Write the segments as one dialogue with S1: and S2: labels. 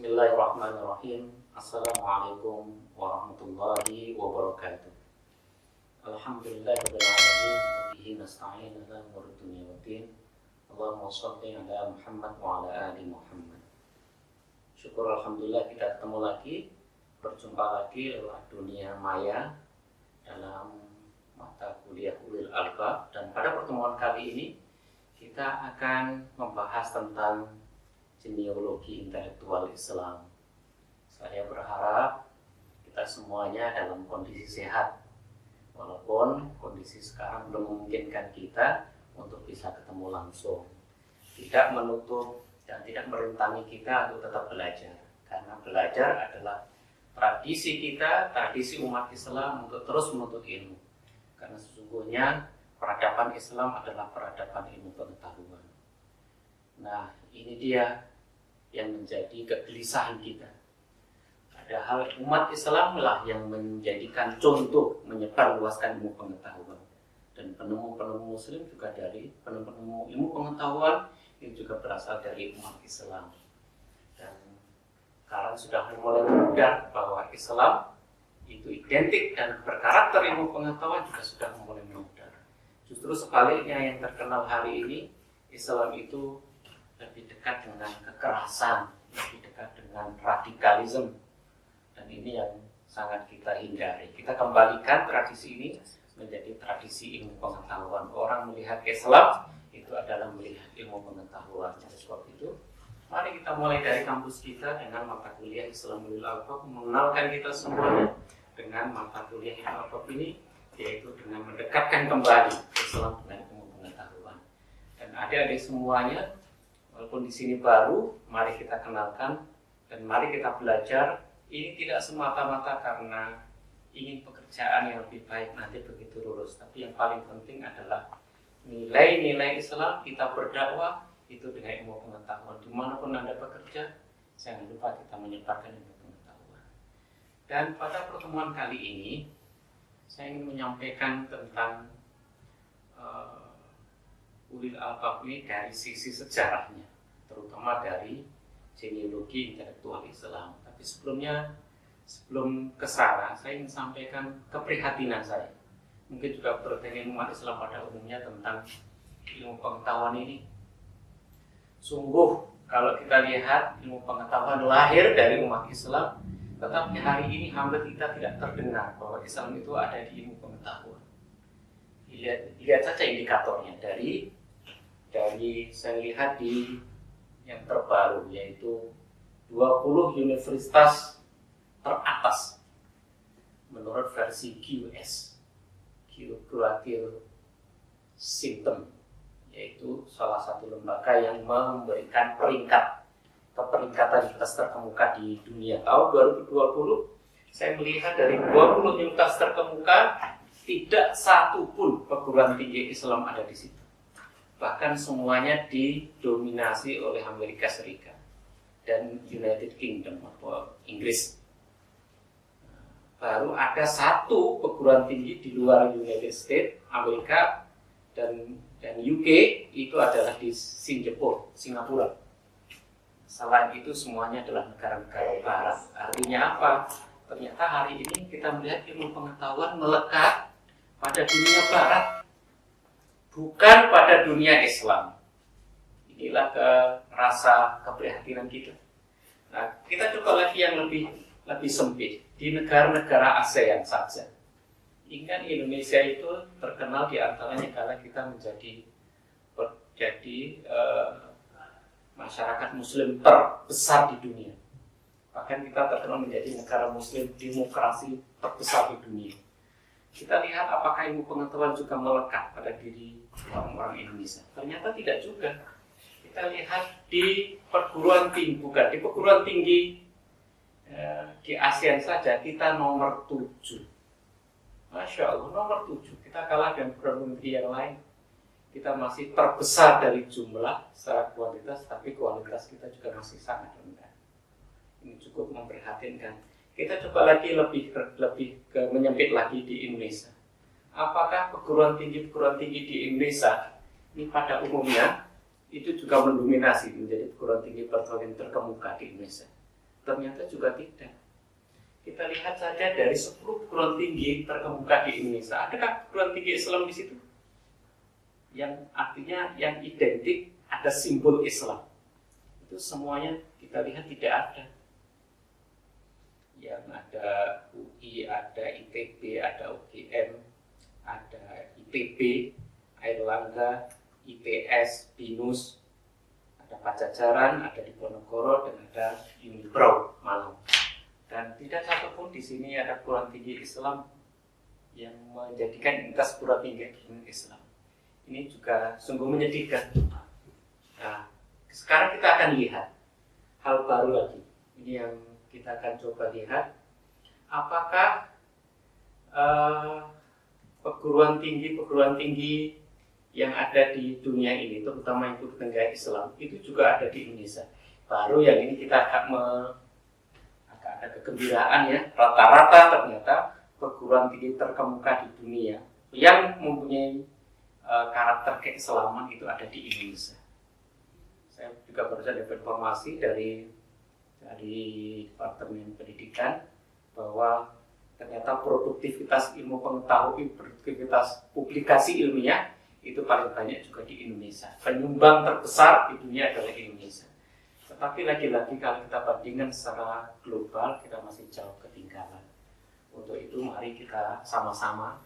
S1: Bismillahirrahmanirrahim. Assalamualaikum warahmatullahi wabarakatuh. Alhamdulillahirabbil alamin wa bihi nasta'in ala umuri dunya waddin. Allahumma shalli ala Muhammad wa ala ali Muhammad. Syukur alhamdulillah kita ketemu lagi, berjumpa lagi lewat dunia maya dalam mata kuliah Ulil Albab, dan pada pertemuan kali ini kita akan membahas tentang genealogi intelektual Islam. Saya berharap kita semuanya dalam kondisi sehat, walaupun kondisi sekarang belum memungkinkan kita untuk bisa ketemu langsung. Tidak menutup dan tidak merintangi kita untuk tetap belajar, karena belajar adalah tradisi kita, tradisi umat Islam untuk terus menuntut ilmu. Karena sesungguhnya peradaban Islam adalah peradaban ilmu pengetahuan. Nah, ini dia yang menjadi kegelisahan kita. Padahal umat Islam lah yang menjadikan contoh menyebarluaskan ilmu pengetahuan. Dan penemu-penemu Muslim juga dari penemu ilmu pengetahuan itu juga berasal dari umat Islam. Dan sekarang sudah mulai memudar bahwa Islam itu identik dan berkarakter ilmu pengetahuan juga sudah mulai memudar. Justru sebaliknya, yang terkenal hari ini Islam itu lebih dekat dengan kekerasan, lebih dekat dengan radikalisme, dan ini yang sangat kita hindari. Kita kembalikan tradisi ini menjadi tradisi ilmu pengetahuan. Orang melihat Islam itu adalah melihat ilmu pengetahuan. Oleh sebab itu, mari kita mulai dari kampus kita dengan mata kuliah Islam Ulil Albab, mengenalkan kita semuanya dengan mata kuliah Ulil Albab ini, yaitu dengan mendekatkan kembali Islam dengan ilmu pengetahuan. Dan adik-adik semuanya, walaupun di sini baru, mari kita kenalkan dan mari kita belajar. Ini tidak semata-mata karena ingin pekerjaan yang lebih baik nanti begitu lulus, tapi yang paling penting adalah nilai-nilai Islam. Kita berdakwah itu dengan ilmu pengetahuan. Dimanapun Anda bekerja, jangan lupa kita menyebarkan ilmu pengetahuan. Dan pada pertemuan kali ini, saya ingin menyampaikan tentang Ulil Albab ini dari sisi sejarahnya, terutama dari genealogi intelektual Islam. Tapi sebelum ke sana, saya ingin sampaikan keprihatinan saya. Mungkin juga bertanya umat Islam pada umumnya tentang ilmu pengetahuan ini. Sungguh, kalau kita lihat ilmu pengetahuan lahir dari umat Islam, tetapi hari ini hampir kita tidak terdengar bahwa Islam itu ada di ilmu pengetahuan. Lihat saja indikatornya dari saya lihat di yang terbaru, yaitu 20 universitas teratas menurut versi QS, Graduate System, yaitu salah satu lembaga yang memberikan peringkatan universitas terkemuka di dunia. Tahun 2020 saya melihat dari 20 universitas terkemuka tidak satu pun perguruan tinggi Islam ada di situ. Bahkan semuanya didominasi oleh Amerika Serikat dan United Kingdom atau Inggris. Baru ada satu perguruan tinggi di luar United States, Amerika dan UK, itu adalah di Singapura. Selain itu semuanya adalah negara-negara barat. Artinya apa? Ternyata hari ini kita melihat ilmu pengetahuan melekat pada dunia barat, bukan pada dunia Islam. Inilah rasa keprihatinan kita. Nah, kita coba lagi yang lebih sempit di negara-negara ASEAN saja. Ingat, Indonesia itu terkenal di antaranya karena kita menjadi masyarakat Muslim terbesar di dunia. Bahkan kita terkenal menjadi negara Muslim demokrasi terbesar di dunia. Kita lihat apakah ilmu pengetahuan juga melekat pada diri orang-orang Indonesia. Ternyata tidak juga. Kita lihat di perguruan tinggi di ASEAN saja kita nomor 7. Masya Allah, nomor 7. Kita kalah dengan perguruan tinggi yang lain. Kita masih terbesar dari jumlah secara kuantitas, tapi kualitas kita juga masih sangat rendah. Ini cukup memprihatinkan. Kita coba lagi lebih menyempit lagi di Indonesia. Apakah perguruan tinggi di Indonesia ini pada umumnya itu juga mendominasi menjadi perguruan tinggi terkemuka di Indonesia? Ternyata juga tidak. Kita lihat saja dari 10 perguruan tinggi terkemuka di Indonesia. Adakah perguruan tinggi Islam di situ? Yang artinya yang identik ada simbol Islam. Itu semuanya kita lihat tidak ada. Yang ada UI, ada ITB, ada UGM, ada IPB, Airlangga, IPS, BINUS, ada Pajajaran, ada Diponegoro, dan ada Unibrow Malang. Dan tidak satupun di sini ada perguruan tinggi Islam yang menjadikan identitas perguruan tinggi Islam. Ini juga sungguh menyedihkan. Nah, sekarang kita akan lihat hal baru lagi. Ini yang kita akan coba lihat. Apakah perguruan tinggi yang ada di dunia ini, terutama yang bertenggara Islam, itu juga ada di Indonesia. Baru yang ini kita agak ada kegembiraan ya. Rata-rata ternyata perguruan tinggi terkemuka di dunia yang mempunyai karakter keislaman itu ada di Indonesia. Saya juga baru saja dapat informasi dari Departemen Pendidikan bahwa ternyata produktivitas ilmu pengetahuan, produktivitas publikasi ilmiah itu paling banyak juga di Indonesia. Penyumbang terbesar di dunia adalah Indonesia. Tetapi lagi-lagi kalau kita bandingkan secara global, kita masih jauh ketinggalan. Untuk itu mari kita sama-sama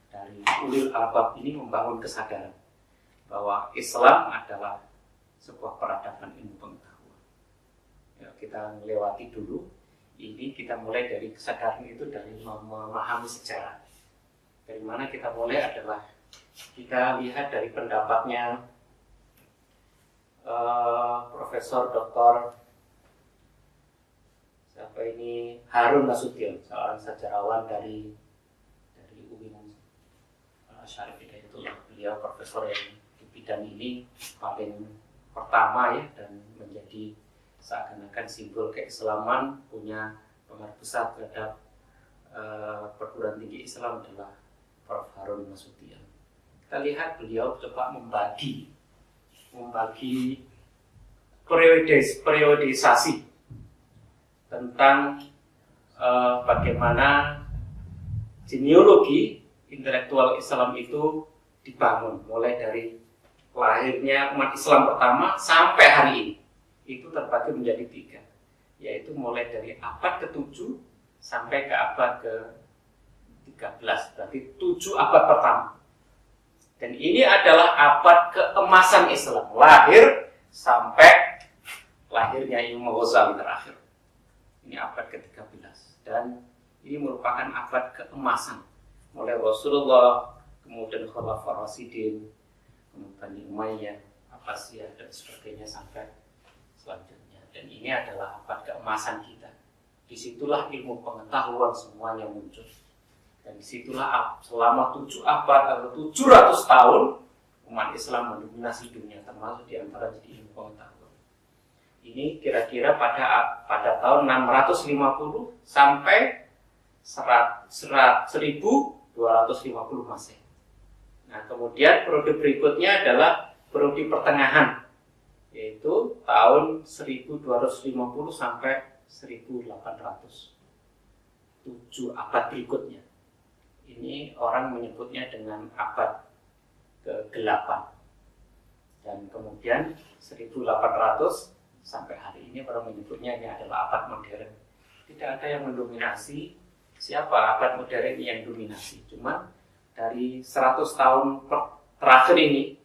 S1: dari ulil albab ini membangun kesadaran bahwa Islam adalah sebuah peradaban ilmu pengetahuan. Ya, kita melewati dulu. Ini kita mulai dari kesadaran itu dari memahami sejarah. Dari mana kita mulai adalah kita lihat dari pendapatnya Profesor Dr. Harun Nasution, seorang sejarawan dari UIN Syarif Hidayatullah. Beliau profesor yang di bidang ini paling pertama ya, dan menjadi seakan-akan simbol keislaman, punya pengaruh besar terhadap perguruan tinggi Islam adalah Prof. Harun Nasution. Kita lihat beliau coba membagi periodisasi tentang bagaimana genealogi intelektual Islam itu dibangun, mulai dari lahirnya umat Islam pertama sampai hari ini. Itu terbagi menjadi 3, yaitu mulai dari abad ke-7 sampai ke abad ke-13, berarti 7 abad pertama. Dan ini adalah abad keemasan Islam, lahir sampai lahirnya Imam Ghazali terakhir. Ini abad ke-13, dan ini merupakan abad keemasan, mulai Rasulullah, kemudian Khulafaur Rasyidin, kemudian Bani Umayyah, Abbasiyah, dan sebagainya sampai selanjutnya. Dan ini adalah abad keemasan kita. Disitulah ilmu pengetahuan semuanya muncul. Dan disitulah selama 7 abad atau 700 tahun umat Islam mendominasi dunia, termasuk diantara jadi ilmu pengetahuan. Ini kira-kira pada tahun 650 sampai 1250 Masehi. Nah, kemudian periode berikutnya adalah periode pertengahan, yaitu tahun 1250 sampai 1800. 7 abad berikutnya. Ini orang menyebutnya dengan abad ke-8. Dan kemudian 1800 sampai hari ini orang menyebutnya ini adalah abad modern. Tidak ada yang mendominasi. Siapa abad modern yang dominasi? Cuma dari 100 tahun terakhir ini,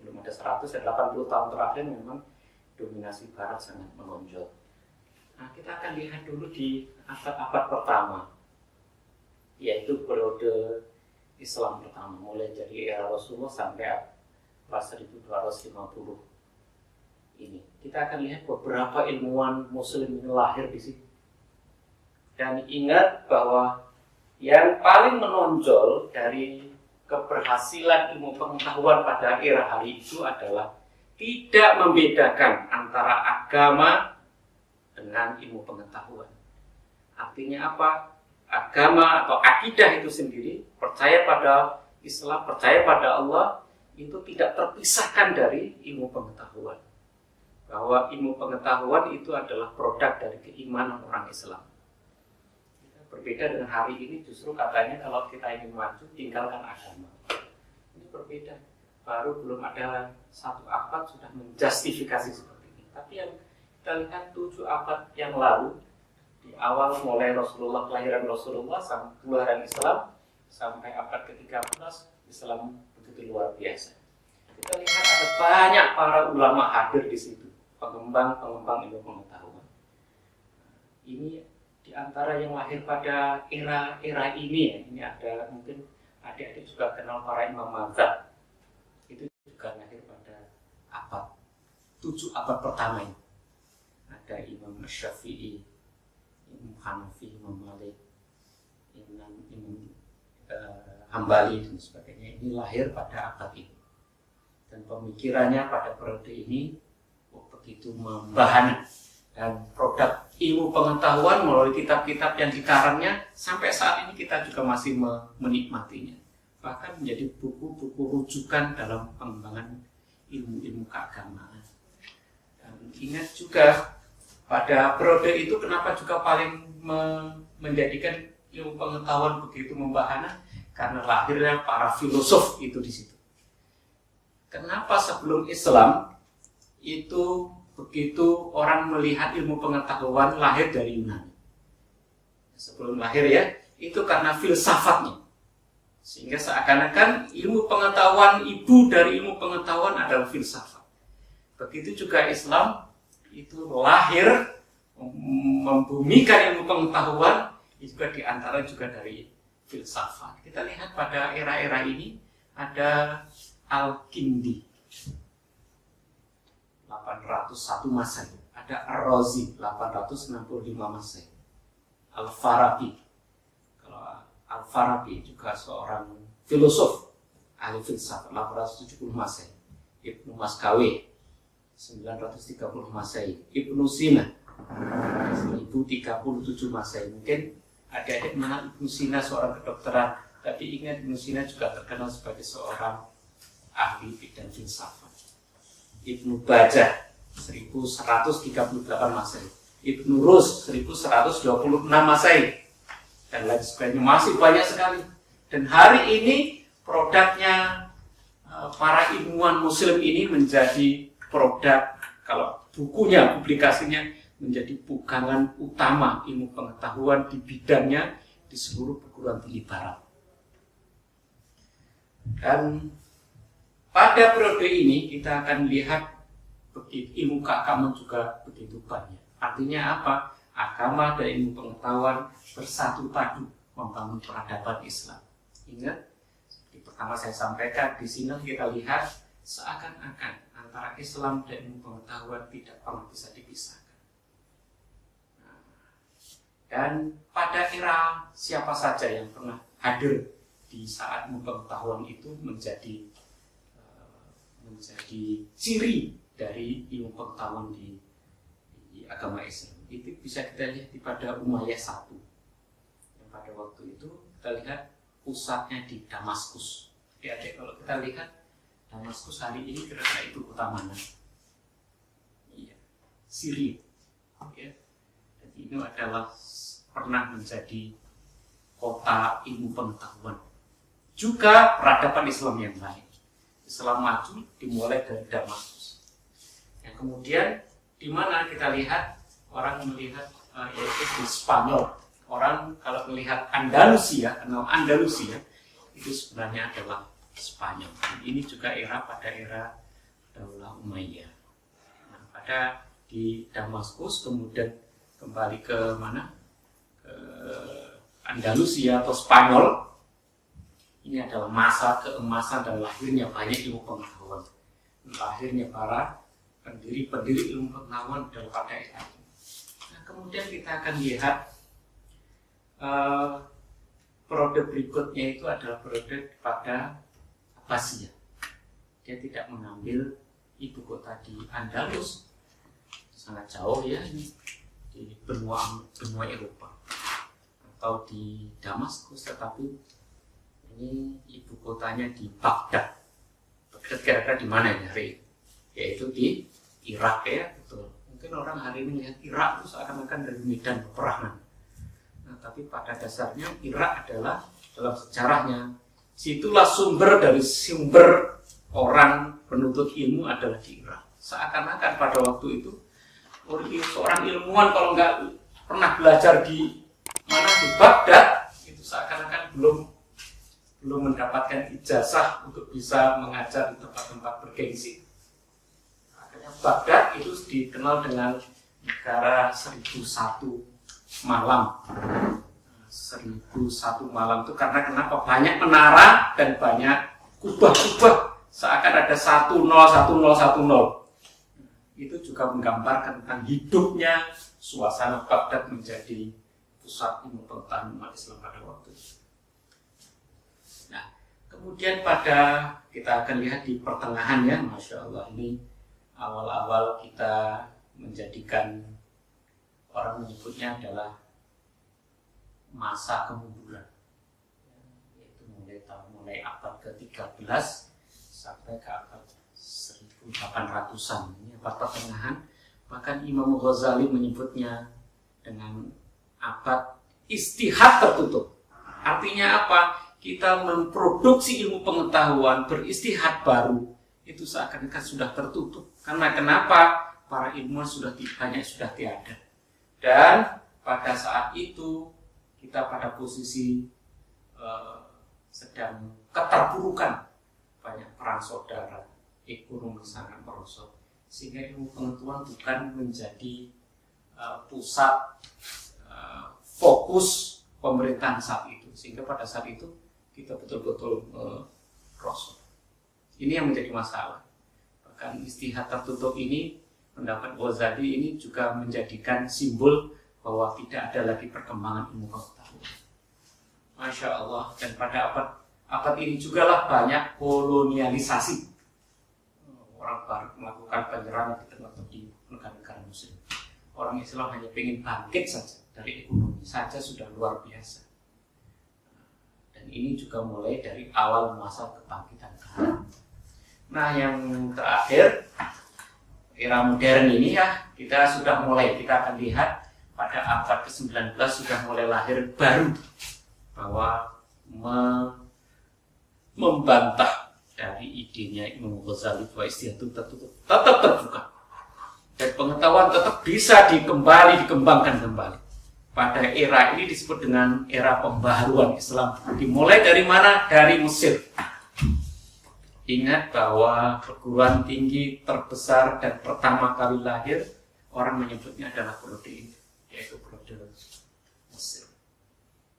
S1: belum ada 100 dan 80 tahun terakhir memang dominasi barat sangat menonjol. Nah, kita akan lihat dulu di abad-abad pertama, yaitu periode Islam pertama, mulai dari era Rasulullah sampai abad 1250 ini. Kita akan lihat beberapa ilmuwan Muslim yang lahir di sini. Dan ingat bahwa yang paling menonjol dari keberhasilan ilmu pengetahuan pada era hari itu adalah tidak membedakan antara agama dengan ilmu pengetahuan. Artinya apa? Agama atau akidah itu sendiri, percaya pada Islam, percaya pada Allah, itu tidak terpisahkan dari ilmu pengetahuan. bahwa ilmu pengetahuan itu adalah produk dari keimanan orang Islam. Berbeda dengan hari ini, justru katanya kalau kita ingin maju, tinggalkan agama. Ini berbeda. Baru belum ada 1 abad sudah menjustifikasi seperti ini. Tapi yang kita lihat 7 abad yang lalu, di awal mulai Rasulullah, kelahiran Rasulullah, sampai keluaran Islam, sampai abad ke-13, Islam begitu luar biasa. Kita lihat ada banyak para ulama hadir di situ, pengembang ilmu pengetahuan. Ini di antara yang lahir pada era ini ya. Ini ada mungkin adik-adik juga kenal para imam mazhab. Itu juga lahir pada 7 abad pertama ini. Ada Imam Syafi'i, Imam Hanafi, Imam Malik, Imam Hambali dan sebagainya. Ini lahir pada abad ini. Dan pemikirannya pada periode ini begitu membahana, dan produk ilmu pengetahuan melalui kitab-kitab yang dikarangnya sampai saat ini kita juga masih menikmatinya, bahkan menjadi buku-buku rujukan dalam pengembangan ilmu-ilmu keagamaan. Dan ingat juga pada periode itu kenapa juga paling menjadikan ilmu pengetahuan begitu membahana, karena lahirnya para filosof itu di situ. Kenapa sebelum Islam itu begitu orang melihat ilmu pengetahuan lahir dari Yunani? Sebelum lahir ya, itu karena filsafatnya. Sehingga seakan-akan ilmu pengetahuan, ibu dari ilmu pengetahuan adalah filsafat. Begitu juga Islam itu lahir membumikan ilmu pengetahuan, itu juga diantara juga dari filsafat. Kita lihat pada era-era ini ada Al-Kindi 801 Masehi, ada Ar-Razi 865 Masehi, Al-Farabi. Kalau Al-Farabi juga seorang filosof, ahli filsafat 870 Masehi, Ibnu Maskawi 930 Masehi, Ibnu Sina 1037 Masehi. Mungkin adik-adik mengenal Ibnu Sina, seorang kedokteran, tapi ingat Ibnu Sina juga terkenal sebagai seorang ahli bidang filsafat. Ibnu Bajah 1138 Masehi, Ibnu Rus 1126 Masehi, dan lain sebagainya, masih banyak sekali. Dan hari ini produknya para ilmuwan muslim ini menjadi produk, kalau bukunya, publikasinya menjadi pegangan utama ilmu pengetahuan di bidangnya di seluruh perguruan tinggi barat. Dan pada periode ini kita akan lihat ilmu keagamaan juga begitu banyak. Artinya apa? Agama dan ilmu pengetahuan bersatu padu membangun peradaban Islam. Ingat, seperti pertama saya sampaikan, di sini kita lihat seakan-akan antara Islam dan ilmu pengetahuan tidak pernah bisa dipisahkan. Dan pada era siapa saja yang pernah hadir di saat ilmu pengetahuan itu menjadi ciri dari ilmu pengetahuan di agama Islam. Itu bisa kita lihat pada Umayyah I, yang pada waktu itu kita lihat pusatnya di Damaskus. Ya, kalau kita lihat Damaskus hari ini kira-kira ibu kota mana? Iya, Syria. Ya. Dan ini adalah pernah menjadi kota ilmu pengetahuan, juga peradaban Islam yang baik. Islam maju dimulai dari Damaskus. Yang kemudian di mana kita lihat orang melihat yaitu di Spanyol. Orang kalau melihat Andalusia, itu sebenarnya adalah Spanyol. Dan ini juga pada era Daulah Umayyah. Nah, pada di Damaskus kemudian kembali ke mana? Ke Andalusia atau Spanyol. Ini adalah masa keemasan dan lahirnya banyak ilmu pengetahuan. Lahirnya para pendiri-pendiri ilmu pengetahuan adalah pada era ini. Nah, kemudian kita akan lihat periode berikutnya itu adalah periode pada Abbasiyah. Dia tidak mengambil ibu kota di Andalus, sangat jauh ya, ini di benua Eropa, atau di Damaskus, tetapi ini ibu kotanya di Baghdad. Baghdad kira-kira di mana ya hari ini? Yaitu di Irak ya, betul. Mungkin orang hari ini melihat Irak itu seakan-akan dari medan peperangan. Nah, tapi pada dasarnya Irak adalah dalam sejarahnya, situlah sumber orang penuntut ilmu adalah di Irak. Seakan-akan pada waktu itu seorang ilmuwan kalau nggak pernah belajar di Baghdad, itu seakan-akan belum mendapatkan ijazah untuk bisa mengajar di tempat-tempat bergengsi. Akhirnya Baghdad itu dikenal dengan negara 1001 malam. 1001 malam itu karena kenapa? Banyak menara dan banyak kubah-kubah, seakan ada 101010. Itu juga menggambarkan tentang hidupnya suasana Baghdad menjadi pusat ilmu pengetahuan umat Islam pada waktu itu. Nah, kemudian kita akan lihat di pertengahan ya, Masya Allah, ini awal-awal kita menjadikan, orang menyebutnya adalah masa kemunduran, yaitu mulai abad ke-13 sampai ke abad 1800-an. Ini abad pertengahan. Bahkan Imam Ghazali menyebutnya dengan abad istihad tertutup. Artinya apa? Kita memproduksi ilmu pengetahuan, beristihad baru, itu seakan-akan sudah tertutup. Karena kenapa? Para ilmuwan banyak sudah tiada. Dan pada saat itu kita pada posisi sedang keterpurukan, banyak perang saudara, ekonomi sangat merosot, sehingga ilmu pengetahuan bukan menjadi pusat fokus pemerintahan saat itu, sehingga pada saat itu kita betul-betul merosot. Ini yang menjadi masalah. Bahkan istihad tertutup ini, pendapat Ghazali ini juga menjadikan simbol bahwa tidak ada lagi perkembangan ilmu pengetahuan. Masya Allah. Dan pada abad ini juga lah banyak kolonialisasi. Orang barat melakukan penyerangan di negara-negara Muslim. Orang Islam hanya ingin bangkit saja dari ekonomi saja sudah luar biasa. Dan ini juga mulai dari awal masa kebangkitan. Nah, yang terakhir, era modern ini ya, kita akan lihat pada abad ke-19 sudah mulai lahir baru bahwa membantah dari idenya Imam Ghazali bahwa istihad itu tetap terbuka dan pengetahuan tetap bisa dikembangkan kembali. Pada era ini disebut dengan era pembaharuan Islam. Dimulai dari mana? Dari Mesir. Ingat bahwa perguruan tinggi terbesar dan pertama kali lahir, orang menyebutnya adalah protein, yaitu Prode Mesir,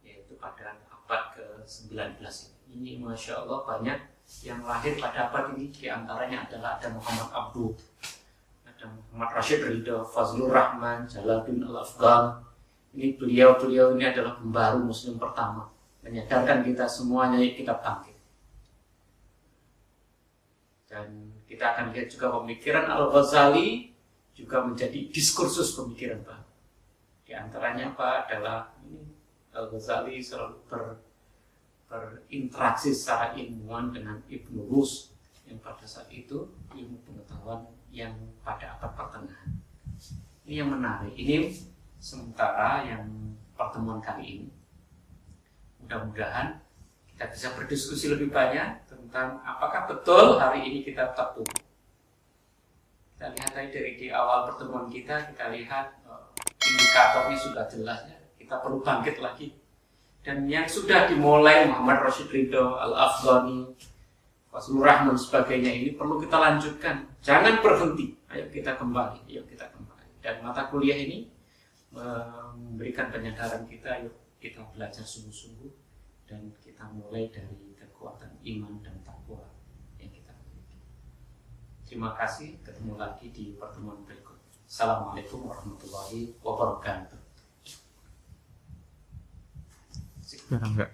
S1: yaitu pada abad ke-19 ini. Masya Allah, banyak yang lahir pada abad ini. Di antaranya adalah ada Muhammad Abduh, ada Muhammad Rashid Ridha, Fazlur Rahman, Jalaluddin Al-Afghani. Ini beliau ini adalah pembaru Muslim pertama, menyadarkan kita semuanya kita bangkit. Dan kita akan lihat juga pemikiran Al-Ghazali juga menjadi diskursus pemikiran baru. Di antaranya apa adalah Al-Ghazali selalu berinteraksi secara ilmuwan dengan Ibn Rus yang pada saat itu ilmu pengetahuan yang pada abad pertengahan. Ini yang menarik. Ini sementara yang pertemuan kali ini, mudah-mudahan kita bisa berdiskusi lebih banyak tentang apakah betul hari ini kita tetap tumbuh. Kita lihat tadi dari di awal pertemuan kita lihat indikatornya sudah jelas ya. Kita perlu bangkit lagi. Dan yang sudah dimulai Muhammad Rashid Ridha, Al-Afghani, Fazlur Rahman sebagainya ini perlu kita lanjutkan. Jangan berhenti. Ayo kita kembali. Dan mata kuliah ini memberikan penyadaran kita, yuk kita belajar sungguh-sungguh dan kita mulai dari kekuatan iman dan takwa yang kita miliki. Terima kasih, ketemu lagi di pertemuan berikut. Assalamualaikum warahmatullahi wabarakatuh.
S2: Sekarang enggak.